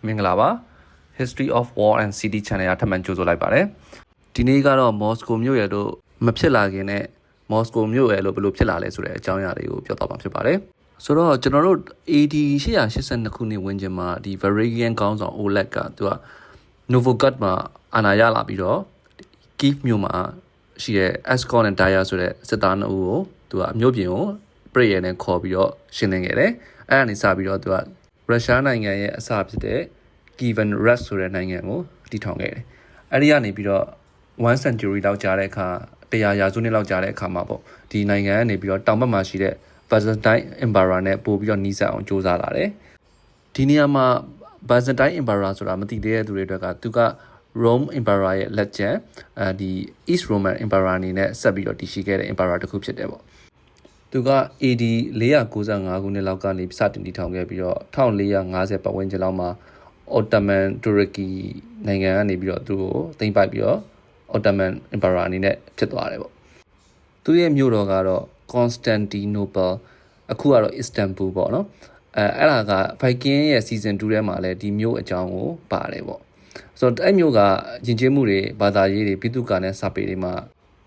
မင်္ဂလာပါ History of War and City Channel ထပ်မံကြိုဆိုလိုက်ပါတယ်ဒီနေ့ကတော့မော်စကိုမြို့ရဲ့တို့မဖြစ်လာခင်နဲ့မော်စကိုမြို့ရဲ့လို့ဘယ်လိုဖြစ်လာလဲဆိုတဲ့အကြောင်းအရာတွေကိုပြောတော့မှာဖြစ်ပါတယ်ဆိုတော့ကျွန်တော်တို့ AD 882ခုနှစ်ဝန်းကျင်မှာဒီ Varangian ခေါင်းဆောင် Oleg ကသူက Novgorod မှာအာဏာရလာပြီးတော့ Kiev မြို့မှာရှိတဲ့ Ascon နဲ့ Daya ဆိုတဲ့စစ်သားနှစ်ဦးကိုသူကအမြို့ပြင်ကိုပြည်ရဲနဲ့ခေါ်ပြီးတော့ရှင်းလင်းခဲ့တယ်အဲ့ဒါနေစပြီးတော့သူကရုရှားနိုင်ငံရဲ့အစဖြစ်တဲ့ Kievan Rus ဆိုတဲ့နိုင်ငံကိုတည်ထောင်ခဲ့တယ်အဲ့ဒီကနေပြီးတော့1 century လောက်ကြာတဲ့အခါ100ရာစုနှစ်လောက်ကြာတဲ့အခါမှာပေါ့ဒီနိုင်ငံကနေပြီးတော့တောင်ဘက်မှာရှိတဲ့ Byzantine Emperor နဲ့ပို့ပြီးတော့နှီးစပ်အောင်ကြိုးစားလာတယ်ဒီနေရာမှာ Byzantine Emperor ဆိုတာမသိသေးတဲ့သူတွေအတွက်ကသူက Rome Emperor ရဲ့လက်ကျန်ဒီ East Roman Emperor အနေနဲ့ဆက်ပြီးတော့တည်ရှိခဲ့တဲ့ Emperor တစ်ခုဖြစ်တယ်ပေါ့သူက AD 495ခုနှစ်လောက်ကနေစတင်တည်ထောင်ခဲ့ပြီးတော့1450ပတ်ဝန်းကျင်လောက်မှာ Ottoman Turkey နိုင်ငံကနေပြီးတော့သူ့ကိုသိမ်းပိုက်ပြီးတော့ Ottoman Emperor အနေနဲ့ဖြစ်သွားတယ်ပေါ့သူရဲ့မြို့တော်ကတော့ Constantinople အခုကတော့ Istanbul ပေါ့နော်အဲ့ဒါက Viking ရဲ့ season 2ထဲမှာလည်းဒီမြို့အကြောင်းကိုပါတယ်ပေါ့ဆိုတော့အဲ့မြို့ကယဉ်ကျေးမှုတွေဘာသာရေးတွေပြည်သူ့ကာနဲ့စာပေတွေမှာ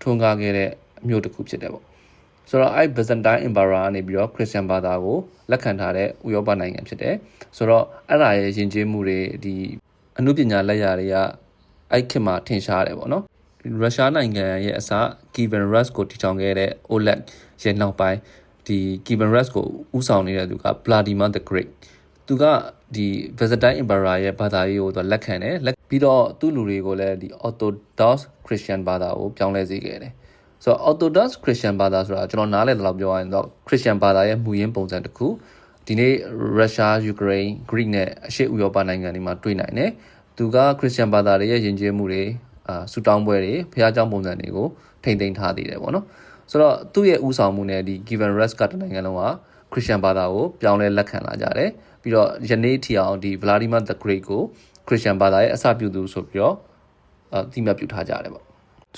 ထွန်းကားခဲ့တဲ့မြို့တစ်ခုဖြစ်တယ်ပေါ့ဆိုတော့အဲ့ Byzantine Emperor ကနေပြီးတော့ Christian ဘာသာကိုလက်ခံထားတဲ့ဥရောပနိုင်ငံဖြစ်တယ်ဆိုတော့အဲ့ဒါရဲ့ယဉ်ကျေးမှုတွေဒီအမှုပညာလက်ရာတွေကအဲ့ခေတ်မှာထင်ရှားတယ်ပေါ့နော်ရုရှားနိုင်ငံရဲ့အစ Kievan Rus ကိုတည်ထောင်ခဲ့တဲ့ Oleg ရဲ့နောက်ပိုင်းဒီ Kievan Rus ကိုဦးဆောင်နေတဲ့သူက Vladimir the Great သူကဒီ Byzantine Emperor ရဲ့ဘာသာရေးကိုသူလက်ခံတယ်ပြီးတော့သူ့လူတွေကိုလည်းဒီ Orthodox Christian ဘာသာကိုပြောင်းလဲစေခဲ့တယ်ဆိုတော့ Orthodox Christian ဘာသာဆိုတာကျွန်တော်နားလည်တယ်လို့ပြောရရင်တော့ Christian ဘာသာရဲ့မူရင်းပုံစံတစ်ခုဒီနေ့ Russia, Ukraine, Greek နဲ့အရှေ့ဥရောပနိုင်ငံတွေမှာတွေ့နိုင်တယ်သူက Christian ဘာသာတွေရဲ့ယဉ်ကျေးမှုတွေဆူတောင်းပွဲတွေဖျားเจ้าပုံစံတွေကိုထိမ့်သိမ်းထားသေးတယ်ပေါ့နော်ဆိုတော့သူ့ရဲ့ဦးဆောင်မှုနဲ့ဒီ Kievan Rus ကတနိုင်ငံလုံးက Christian ဘာသာကိုပြောင်းလဲလက်ခံလာကြတယ်ပြီးတော့ယနေ့ထီအောင်ဒီ Vladimir the Great ကို Christian ဘာသာရဲ့အစပြုသူဆိုပြီးတော့အတိအမှတ်ပြုထားကြတယ်ပေါ့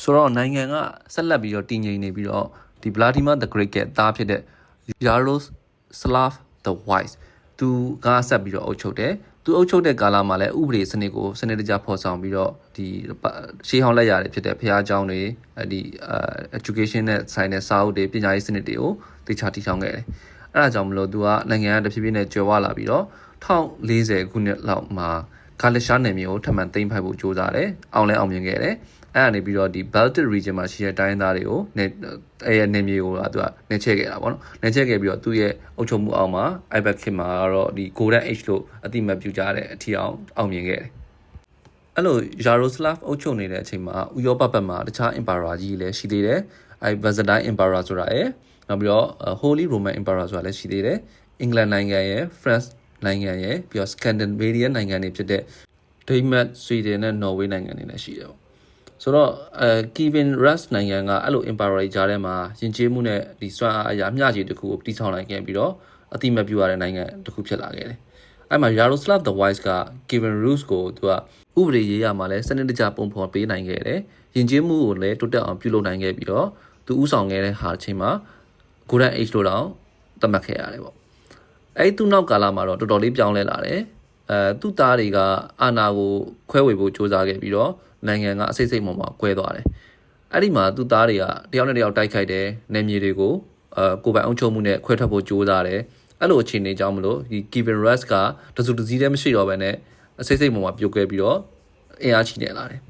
ဆိုတော့နိုင်ငံကဆက်လက်ပြီးတော့တည်ငြိမ်နေပြီးတော့ဒီ Vladimir the Great ရဲ့သားဖြစ်တဲ့ Yaroslav the Wise သူကဆက်ပြီးတော့အုပ်ချုပ်တယ်သူအုပ်ချုပ်တဲ့ကာလမှာလည်းဥပဒေစနစ်ကိုစနစ်တကျဖော်ဆောင်ပြီးတော့ဒီရှေးဟောင်းလက်ရာတွေဖြစ်တဲ့ဖျားเจ้าတွေဒီ education နဲ့ဆိုင်တဲ့စာအုပ်တွေပညာရေးစနစ်တွေကိုတေချာတည်ထောင်ခဲ့တယ်အဲ့ဒါကြောင့်မလို့သူကနိုင်ငံကတဖြည်းဖြည်းနဲ့ကျွယ်ဝလာပြီးတော့1040ခုနှစ်လောက်မှာဂါလရှားနယ်မြေကိုထပ်မံသိမ်းပိုက်ဖို့ကြိုးစားတယ်အောင်လဲအောင်မြင်ခဲ့တယ်အဲ့ဒါနေပြီးတော့ဒီ Baltic region မှာရှိတဲ့တိုင်းသားတွေကိုအဲ့ရဲ့နယ်မြေကိုသူကနေချဲ့ခဲ့တာပေါ့နော်နေချဲ့ခဲ့ပြီးတော့သူ့ရဲ့အုပ်ချုပ်မှုအောက်မှာ Ibex ခေတ်မှာတော့ဒီ Golden Age လို့အတိအမှတ်ပြုကြတဲ့အထီအောင်မြင်ခဲ့တယ်အဲ့လို Yaroslav အုပ်ချုပ်နေတဲ့အချိန်မှာဥရောပဘက်မှာတခြား Emperor ကြီးလည်းရှိသေးတယ်အဲ့ Byzantine Emperor ဆိုတာရယ်နောက်ပြီးတော့ Holy Roman Emperor ဆိုတာလည်းရှိသေးတယ်အင်္ဂလန်နိုင်ငံရယ် France နိုင်ငံရယ်ပြီးတော့ Scandinavian နိုင်ငံတွေဖြစ်တဲ့ Denmark, Sweden နဲ့ Norway နိုင်ငံတွေလည်းရှိတယ်ဆိုတော့Kievan Rus နိုင်ငံကအဲ့လို Emperor ကြားထဲမှာယဉ်ကျေးမှုနဲ့ဒီစွမ်းအားအရာမျှခြေတစ်ခုကိုတည်ထောင်နိုင်ခဲ့ပြီးတော့အတိမတ်ပြုရတဲ့နိုင်ငံတစ်ခုဖြစ်လာခဲ့တယ်အဲ့မှာ Yaroslav the Wise က Kievan Rus ကိုသူကဥပဒေရေးရမှာလဲစနစ်တကျပုံဖော်ပေးနိုင်ခဲ့တယ်ယဉ်ကျေးမှုကိုလည်းတိုးတက်အောင်ပြုလုပ်နိုင်ခဲ့ပြီးတော့သူဥဆောင်ခဲ့တဲ့ဟာအချိန်မှာ Golden Age လို့တော့သတ်မှတ်ခဲ့ရတယ်ပေါ့အဲ့သူနောက်ကာလမှာတော့တော်တော်လေးပြောင်းလဲလာတယ်သူ့သားတွေကအာဏာကိုခွဲဝေဖို့ကြိုးစားခဲ့ပြီးတော့နိုင်ငံကအစိတ်စိတ်မှာကွဲသွားတယ်အဲ့ဒီမှာသူ့သားတွေကတယောက်နဲ့တယောက်တိုက်ခိုက်တယ်နယ်မြေတွေကိုကိုယ်ပိုင်အုပ်ချုပ်မှုနဲ့ခွဲထွက်ဖို့ကြိုးစားတယ်အဲ့လိုအခြေအနေကြောင့်မလို့ဒီ Kievan Rus ကတစုတစည်းတည်းမရှိတော့ဘဲနဲ့အစိတ်စိတ်မှာပြုတ်ခဲ့ပြီးတော့အင်အားကြီးနေလာတယ်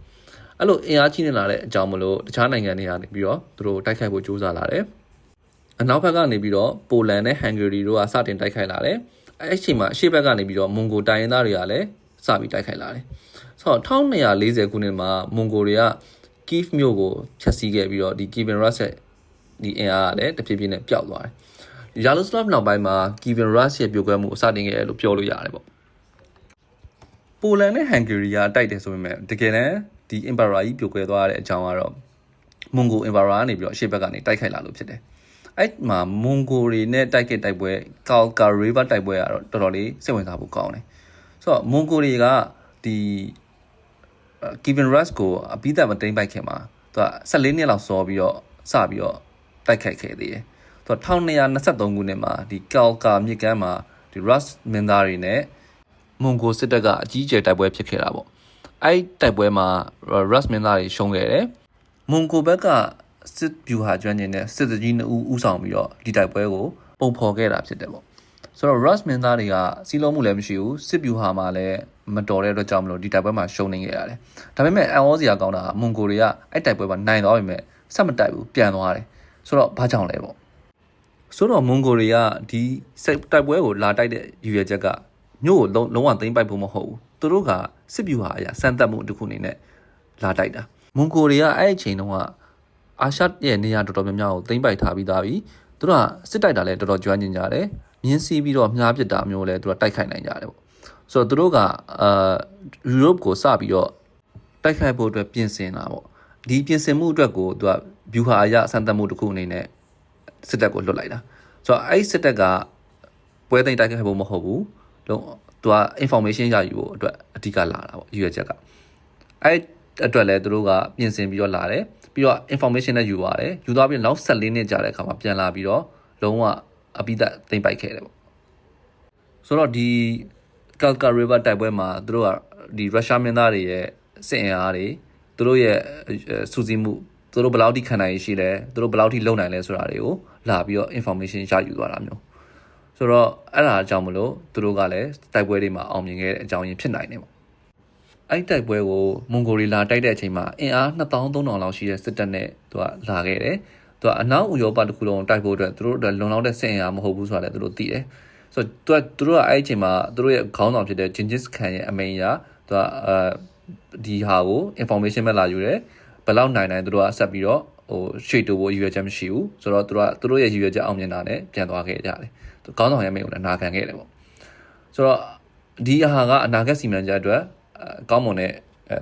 အဲ့လိုအင်အားကြီးနေလာတဲ့အကြောင်းမလို့တခြားနိုင်ငံတွေကနေပြီးတော့သူတို့တိုက်ခိုက်ဖို့ကြိုးစားလာတယ်အနောက်ဘက်ကနေပြီးတော့ပိုလန်နဲ့ဟန်ဂေရီတို့ကစတင်တိုက်ခိုက်လာတယ်အဲ့အချိန်မှာအရှေ့ဘက်ကနေပြီးတော့မွန်ဂိုတိုင်းရင်းသားတွေကလည်းစပြီးတိုက်ခိုက်လာတယ်ဆိုတော့1240ခုနှစ်မှာမွန်ဂိုတွေက Kiev မြို့ကိုဖျက်ဆီးခဲ့ပြီးတော့ဒီ Kievan Rus ရဲ့ဒီအင်အားကလည်းတဖြည်းဖြည်းနဲ့ပျောက်သွားတယ်။ Yaroslav နောက်ပိုင်းမှာ Kievan Rus ရဲ့ပြိုကွဲမှုအစတင်ခဲ့တယ်လို့ပြောလို့ရတယ်ပေါ့။ပိုလန်နဲ့ဟန်ဂေရီကတိုက်တယ်ဆိုပေမဲ့တကယ်တမ်းဒီ Emperor ကြီးပြိုကွဲသွားတဲ့အကြောင်းကတော့မွန်ဂို Emperor ကနေပြီးတော့အရှေ့ဘက်ကနေတိုက်ခိုက်လာလို့ဖြစ်တယ်။အဲ့မှာမွန်ဂိုတွေနဲ့တိုက်ပွဲ Kalka River တိုက်ပွဲကတော့တော်တော်လေးစိတ်ဝင်စားဖို့ကောင်းတယ်။ဆိုတော့မွန်ဂိုတွေကဒီ Kievan Rus ကိုအပြီးသက်မသိမ်းပိုက်ခင်မှာသူက14နှစ်လောက်စောပြီးတော့စပြီးတော့တိုက်ခိုက်ခဲ့သေးတယ်။သူက1223ခုနှစ်မှာဒီ Kalka မြစ်ကမ်းမှာဒီ Rus မင်းသားတွေနဲ့ မွန်ဂိုစစ်တပ်ကအကြီးအကျယ်တိုက်ပွဲဖြစ်ခဲ့တာပေါ့အဲ့တိုက်ပွဲမှာ Rus မင်းသားတွေရှုံးခဲ့တယ်မွန်ဂိုဘက်ကစစ်ဗျူဟာကျွမ်းကျင်တဲ့စစ်သည်ကြီး2ဦးဦးဆောင်ပြီးတော့ဒီတိုက်ပွဲကိုပုံဖော်ခဲ့တာဖြစ်တယ်ပေါ့ဆိုတော့ Rus မင်းသားတွေကစီးလုံးမှုလည်းမရှိဘူးစစ်ဗျူဟာမှာလည်းမတော်တဲ့အတွက်ကြောင့်မလို့ဒီတိုက်ပွဲမှာရှုံးနေခဲ့ရတယ်ဒါပေမဲ့အန်အောစရာကောင်းတာကမွန်ဂိုတွေကအဲ့တိုက်ပွဲမှာနိုင်သွားပြီမဲ့ဆက်မတိုက်ဘူးပြန်သွားတယ်ဆိုတော့ဘာကြောင့်လဲပေါ့ဆိုတော့မွန်ဂိုတွေကဒီတိုက်ပွဲကိုလာတိုက်တဲ့ရည်ရွယ်ချက်ကမြို့ကိုလုံးဝသိမ်းပိုက်ဖို့မဟုတ်ဘူးသူတို့ကစစ်ဗျူဟာအရာစမ်းသပ်မှုတစ်ခုအနေနဲ့လာတိုက်တာမွန်ဂိုတွေကအဲ့အချိန်တုန်းကအာရှရဲ့နေရာတော်တော်များများကိုသိမ်းပိုက်ထားပြီးသားပြီသူတို့ကစစ်တိုက်တာလည်းတော်တော်ကျွမ်းကျင်ကြတယ်မြင်းစီးပြီးတော့မြားပစ်တာမျိုးလည်းသူတို့တိုက်ခိုက်နိုင်ကြတယ်ပေါ့ဆိုတော့သူတို့ကယူရိုပကိုစပြီးတော့တိုက်ခိုက်ဖို့အတွက်ပြင်ဆင်တာပေါ့ဒီပြင်ဆင်မှုအတွက်ကိုသူကဗျူဟာအရာစမ်းသပ်မှုတစ်ခုအနေနဲ့စစ်တပ်ကိုလွတ်လိုက်တာဆိုတော့အဲ့စစ်တပ်ကပွဲသိမ်းတိုက်ခိုက်ဖို့မဟုတ်ဘူးလုံးသူက information ရယူဖို့အတွက်အဓိကလာတာပေါ့ရည်ရွယ်ချက်ကအဲ့အတွက်လည်းသူတို့ကပြင်ဆင်ပြီးတော့လာတယ်ပြီးတော့ information နဲ့ယူရတယ်ယူသွားပြီးနောက်14နှစ်ကြာတဲ့အခါမှာပြန်လာပြီးတော့လုံးဝအပိသက်သိမ်းပိုက်ခဲ့တယ်ပေါ့ဆိုတော့ဒီ Kalka River တိုက်ပွဲမှာသူတို့ကဒီရုရှားမင်းသားတွေရဲ့စစ်အင်အားတွေသူတို့ရဲ့စူးစီးမှုသူတို့ဘယ်လောက်ထိခံနိုင်ရရှိလဲသူတို့ဘယ်လောက်ထိလုံနိုင်လဲဆိုတာတွေကိုလာပြီးတော့ information ရယူသွားတာမျိုးဆိုတော့အဲ့ဒါအကြောင်းမလို့သူတို့ကလည်းတိုက်ပွဲတွေမှာအောင်မြင်ခဲ့တဲ့အကြောင်းရင်းဖြစ်နိုင်တယ်ပေါ့အဲ့တိုက်ပွဲကိုမွန်ဂိုရီလာတိုက်တဲ့အချိန်မှာအင်အား2300လောက်ရှိတဲ့စစ်တပ်နဲ့သူကလာခဲ့တယ်သူကအနောက်ဥရောပတစ်ခုလုံးတိုက်ဖို့အတွက်သူတို့အတွက်လုံလောက်တဲ့စစ်အင်အားမဟုတ်ဘူးဆိုတာလည်းသူတို့သိတယ်ဆိုတော့သူတို့ကအဲ့အချိန်မှာသူတို့ရဲ့ခေါင်းဆောင်ဖြစ်တဲ့ဂျင်ဂျစ်ခန်ရဲ့အမိန်အရသူကဒီဟာကို information ပဲလာယူတယ်ဘယ်လောက်နိုင်သူတို့ကဆက်ပြီးတော့ရှေ့တိုးဖို့ရည်ရွယ်ချက်မရှိဘူးဆိုတော့သူတို့ရဲ့ရည်ရွယ်ချက်အောင်မြင်တာနဲ့ပြန်သွားခဲ့ကြတယ်သူခေါင်းဆောင်ရဲ့အမိန်ကိုလည်းနာခံခဲ့တယ်ပေါ့ဆိုတော့ဒီအဟာကအနာဂတ်စီမံချက်အတွက်ကောင်းမွန်တဲ့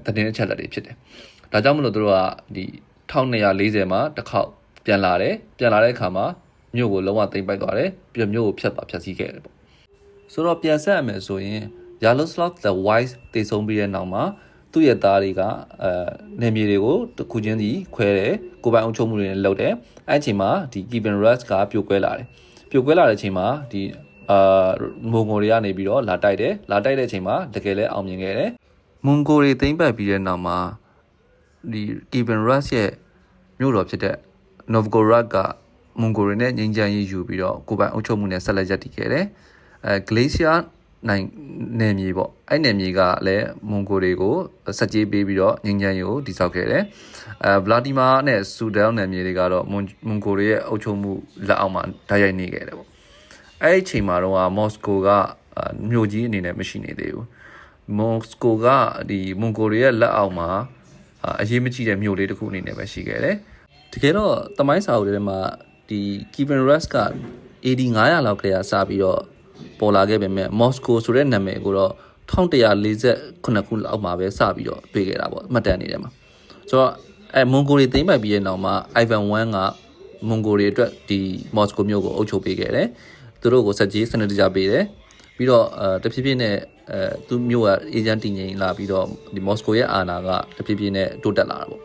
သတင်းအချက်လက်တွေဖြစ်တယ်ဒါကြောင့်မလို့သူတို့ကဒီ1240မှာတစ်ခေါက်ပြန်လာတဲ့အခါမှာမြို့ကိုလုံးဝသိမ်းပိုက်သွားတယ်ပြီးတော့မြို့ကိုဖျက်ဆီးခဲ့တယ်ပေါ့ဆိုတော့ပြန်ဆက်ရမယ်ဆိုရင် Yaroslav the Wise တည်ဆုံးပြီးတဲ့နောက်မှာသူ့ရဲ့သားတွေကနေမြေတွေကိုတစ်ခုချင်းစီခွဲတယ်ကိုပိုင်အုပ်ချုပ်မှုတွေနဲ့လုပ်တယ်အဲ့အချိန်မှာဒီ Kievan Rus ကပြိုကွဲလာတဲ့အချိန်မှာဒီမွန်ဂိုတွေကနေပြီးတော့လာတိုက်တဲ့အချိန်မှာတကယ်လဲအောင်မြင်ခဲ့တယ်မွန်ဂိုတွေသိမ်းပိုက်ပြီးတဲ့နောက်မှာဒီ Kievan Rus ရဲ့မြို့တော်ဖြစ်တဲ့ Novgorod ကမွန်ဂိုတွေနဲ့ငြိမ်းချမ်းရေးယူပြီးတော့ကိုပိုင်အုပ်ချုပ်မှုနဲ့ဆက်လက်ရပ်တည်ခဲ့တယ်Glacier နိုင်နယ်မြေပေါ့အဲ့နယ်မြေကလည်းမွန်ဂိုတွေကိုစက်ကြေးပေးပြီးတော့ငြိမ်းချမ်းရေးကိုတည်ဆောက်ခဲ့တယ်ဗလာဒီမာနဲ့ဆူဒန်နယ်မြေတွေကတော့မွန်ဂိုတွေရဲ့အုပ်ချုပ်မှုလက်အောက်မှာဓာတ်ရိုက်နေခဲ့တယ်ပေါ့အဲ့ဒီအချိန်မှာတော့မော်စကိုကမြို့ကြီးအနေနဲ့မရှိနေသေးဘူးမော်စကိုကဒီမွန်ဂိုတွေရဲ့လက်အောက်မှာအရေးမကြီးတဲ့မြို့လေးတစ်ခုအနေနဲ့ပဲရှိခဲ့တယ်တကယ်တော့သမိုင်းစာအုပ်တွေထဲမှာဒီ Kievan Rus က AD 900လောက်ကလေးကစပြီးတော့ပေါ်လာခဲ့ပေမဲ့မော်စကိုဆိုတဲ့နာမည်ကိုတော့1148ခုလောက်မှာပဲစပြီးတော့တွေ့ခဲ့တာပေါ့မှတ်တမ်းနေတယ်မှာဆိုတော့မွန်ဂိုတွေသိမ်းပိုက်ပြီးတဲ့နောက်မှာ Ivan I ကမွန်ဂိုတွေအတွက်ဒီမော်စကိုမြို့ကိုအုပ်ချုပ်ပေးခဲ့တယ်သူတို့ကိုစက်ကြီးစနစ်တကျပေးတယ်ပြီးတော့တဖြည်းဖြည်းနဲ့သူမြို့ကအေဂျင့်တည်ငြိမ်လာပြီးတော့ဒီမော်စကိုရဲ့အာဏာကတဖြည်းဖြည်းနဲ့တိုးတက်လာတာပေါ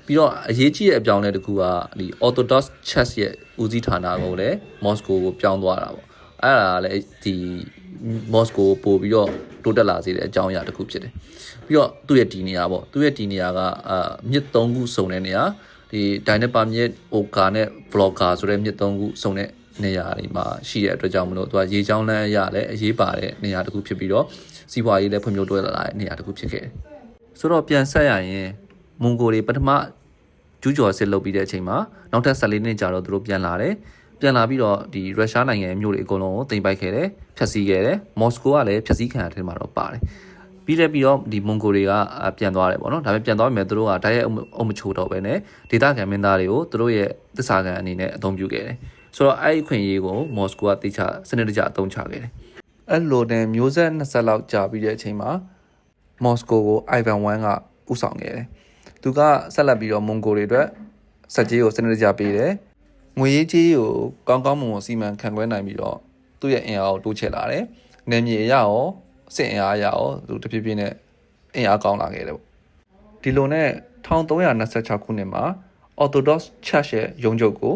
့ပြီးတော့အရေးကြီးတဲ့အပြောင်းလဲတစ်ခုကဒီ Orthodox Church ရဲ့ဦးစီးဌာနကိုလည်းမော်စကိုကိုပြောင်းသွားတာပေါ့အဲ့ဒါလည်းဒီမော်စကိုပို့ပြီးတော့တိုးတက်လာစေတဲ့အကြောင်းအရာတစ်ခုဖြစ်တယ်ပြီးတော့သူ့ရဲ့ဒီနေရာပေါ့သူ့ရဲ့ဒီနေရာကမြစ်3ခုစုံတဲ့နေရာဒီဒိုင်နပါမြစ်အိုကာနဲ့ဘလော့ကာဆိုတဲ့မြစ်3ခုစုံတဲ့နေရာတွေမှာရှိတဲ့အတွက်ကြောင့်မလို့သူကရေချောင်းလမ်းအရလည်းအရေးပါတဲ့နေရာတစ်ခုဖြစ်ပြီးတော့စီးပွားရေးလည်းဖွံ့ဖြိုးတိုးတက်လာတဲ့နေရာတစ်ခုဖြစ်ခဲ့တယ်ဆိုတော့ပြန်ဆက်ရရင်မွန်ဂိုတွေပထမကျူးကျော်စစ်လုပ်ပြီးတဲ့အချိန်မှာနောက်ထပ်14နှစ်ကြာတော့သူတို့ပြန်လာပြီးတော့ဒီရုရှားနိုင်ငံရဲ့မြို့တွေအကုန်လုံးကိုသိမ်းပိုက်ခဲ့တယ်ဖျက်ဆီးခဲ့တယ်မော်စကိုကလည်းဖျက်ဆီးခံရတဲ့မှာတော့ပါတယ်ပြီးတော့ဒီမွန်ဂိုတွေကပြန်သွားတယ်ပေါ့နော်ဒါပေမဲ့ပြန်သွားပြီမဲ့သူတို့ကဓာတ်ရိုက်အုံမချိုးတော့ပဲနဲ့ဒေသခံမင်းသားတွေကိုသူတို့ရဲ့သစ္စာခံအနေနဲ့အသုံးပြုခဲ့တယ်ဆိုတော့အဲ့ဒီခွင့်ရေးကိုမော်စကိုကတိကျစနစ်တကျအသုံးချခဲ့တယ်အဲ့လိုနဲ့မျိုးဆက်20လောက်ကြာပြီးတဲ့အချိန်မှာမော်စကိုကို Ivan I ကဥဆောင်ခဲ့တယ်သူကဆက်လက်ပြီးတော့မွန်ဂိုတွေအတွက်စက်ကြီးကိုစနစ်တကျပေးတယ်ငွေရေးကြီးကိုကောင်းကောင်းမွန်မွန်စီမံခန့်ခွဲနိုင်ပြီးတော့သူ့ရဲ့အင်အားကိုတိုးချဲ့လာတယ်။နယ်မြေအရရောစစ်အင်အားအရရောသူတဖြည်းဖြည်းနဲ့အင်အားကောင်းလာခဲ့တယ်ပေါ့။ဒီလိုနဲ့1326ခုနှစ်မှာ Orthodox Church ရဲ့ရုံးချုပ်ကို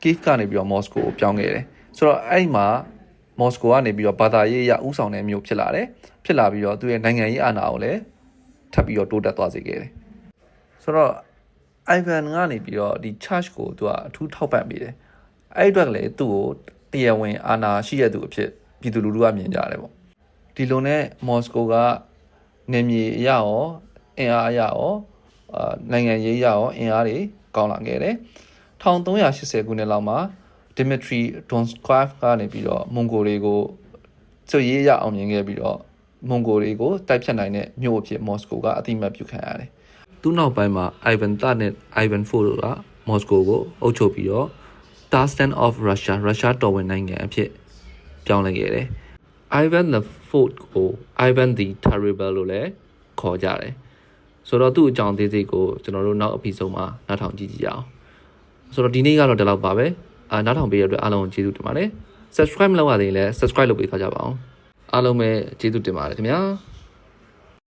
Kiev ကနေပြီးတော့ Moscow ကိုပြောင်းခဲ့တယ်။ဆိုတော့အဲ့ဒီမှာ မော်စကိုကနေပြီးတော့ဘာသာရေးအရဥဆောင်တဲ့မြို့ဖြစ်လာတယ်ဖြစ်လာပြီးတော့သူရဲ့နိုင်ငံရေးအာဏာကိုလည်းထပ်ပြီးတော့တိုးတက်သွားစေခဲ့တယ်ဆိုတော့ Ivan ကနေပြီးတော့ဒီ charge ကိုသူကအထူးထောက်ပံ့ပေးတယ်အဲ့အတွက်လည်းသူ့ကိုတရားဝင်အာဏာရှိရသူအဖြစ်ပြည်သူလူထုကမြင်ကြတယ်ပေါ့ဒီလိုနဲ့မော်စကိုကနေမြေအရရောအင်အားအရရောနိုင်ငံရေးအရရောအင်အားတွေကောင်းလာခဲ့တယ်1380ခုနှစ်လောက်မှာ Dmitry Donskoy ကနေပြီးတော့မွန်ဂိုတွေကိုစွရေးရအောင်မြင်ခဲ့ပြီးတော့မွန်ဂိုတွေကိုတိုက်ဖြတ်နိုင်တဲ့မြို့အဖြစ်မော်စကိုကအတိအမှတ်ပြုခံရတယ်သူ့နောက်ပိုင်းမှာ Ivan III နဲ့ Ivan IV တို့ကမော်စကိုကိုအုပ်ချုပ်ပြီးတော့ Tsar of Russia ရုရှားတော်ဝင်နိုင်ငံအဖြစ်ပြောင်းလဲခဲ့တယ်Ivan the Fourth ကို Ivan the Terrible လို့လည်းခေါ်ကြတယ်ဆိုတော့သူ့အကြောင်းသေးသေးကိုကျွန်တော်တို့နောက် episode မှာနားထောင်ကြည့်ကြအောင်ဆိုတော့ဒီနေ့ကတော့ဒီလောက်ပါပဲနားထောင်ပေးရတဲ့အတွက်အားလုံးကိုကျေးဇူးတင်ပါတယ် subscribe မလုပ်ရသေးရင်လည်း subscribe လုပ်ပေးထားကြပါအောင်အားလုံးပဲကျေးဇူးတင်ပါတယ်ခင်ဗျာ